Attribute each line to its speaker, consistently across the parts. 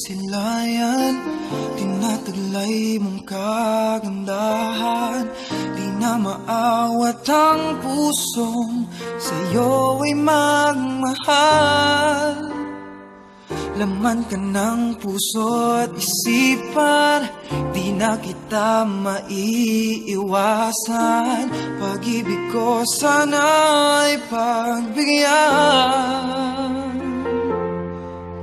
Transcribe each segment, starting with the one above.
Speaker 1: masilayan, tinataglay mong kagandahan. Di na maawat ang pusong sa'yo ay magmahal. Laman ka ng puso at isipan, di na kita maiiwasan. Pag-ibig ko sana'y pagbigyan.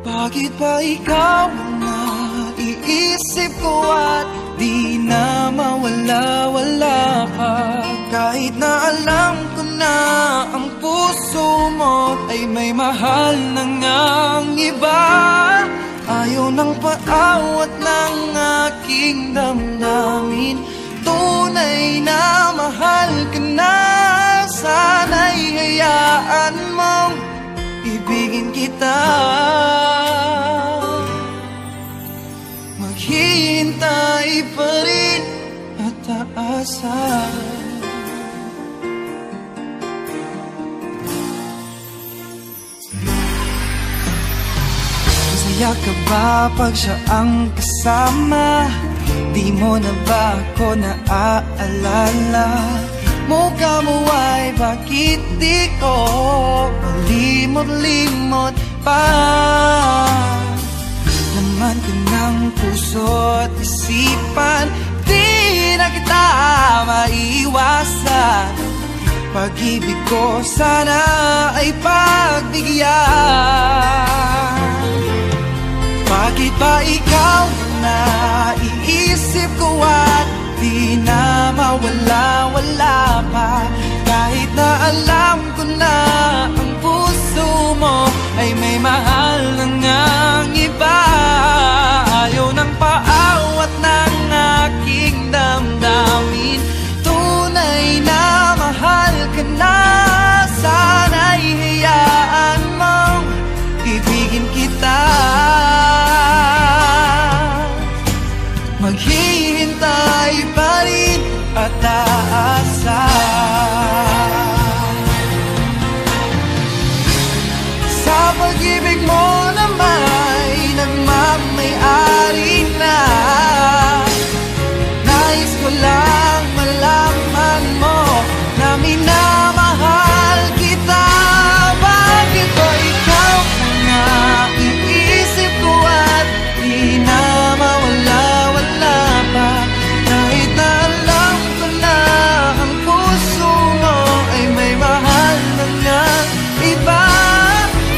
Speaker 1: Bakit ba ikaw ang naiisip ko at di na mawala-wala ka? Kahit na alam ko na ang puso mo ay may mahal na ngang iba. Ayaw ng paawat ng aking damdamin, tunay na mahal ka na. Sana'y hayaan mong ibigin kita. Maghihintay pa rin at aasa. Masaya ka ba pag siya ang kasama? Di mo na ba ako naaalala? Mukha mo ay bakit di ko malimot-limot pa? Laman ka ng puso at isipan, di na kita maiwasan. Pag-ibig ko sana ay pagbigyan. Bakit ba ikaw na naiisip ko at di na mawala-wala pa? Kahit na alam ko na ang puso mo ay may mahal na ngang iba. Ayaw ng paawat ng aking damdamin, tunay na mahal ka na. Sana'y hayaan mong ibigin kita. Maghihintay pa rin at aasa. Sa pag-ibig mo na may nagmamay-ari na, nais ko lang malaman mo na minamahal kita. Bakit ba ikaw na iisip ko at di na mawala-wala pa? Kahit na alam ko na ang puso mo ay may mahal na nga iba.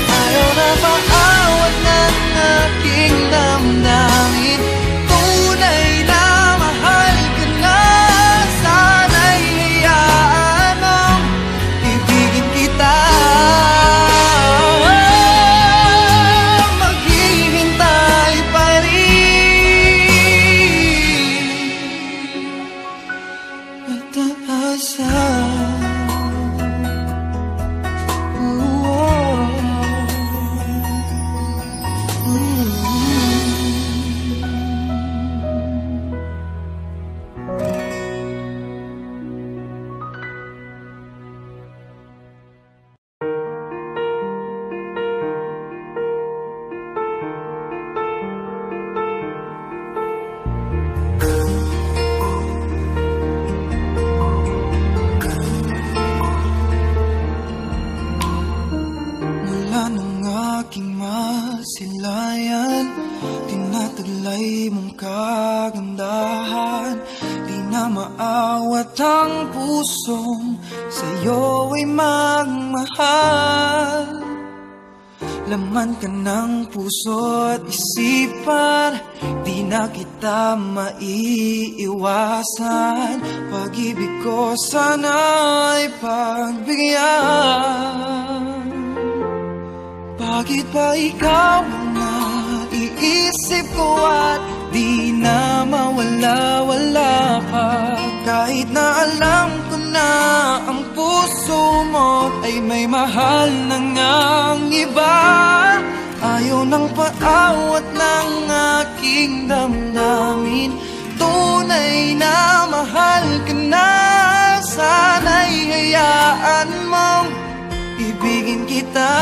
Speaker 1: Ayaw na paawat ng aking damdamin, tunay na mahal ka na. Sana'y hayaan mong ibigin kita. Maghihintay pa rin at aasa. Mula nung aking masilayan, tinataglay mong kagandahan. Di na maawat ang pusong sa'yo ay magmahal. Laman ka ng puso at isipan, di na kita maiiwasan. Pag-ibig ko sana'y pagbigyan. Bakit ba ikaw ang naiisip ko at di na mawala-wala ka? Kahit na alam ko na ang puso mo ay may mahal na ngang iba. Ayaw ng paawat ng aking damdamin, tunay na mahal ka na. Sana'y hayaan mong ibigin kita.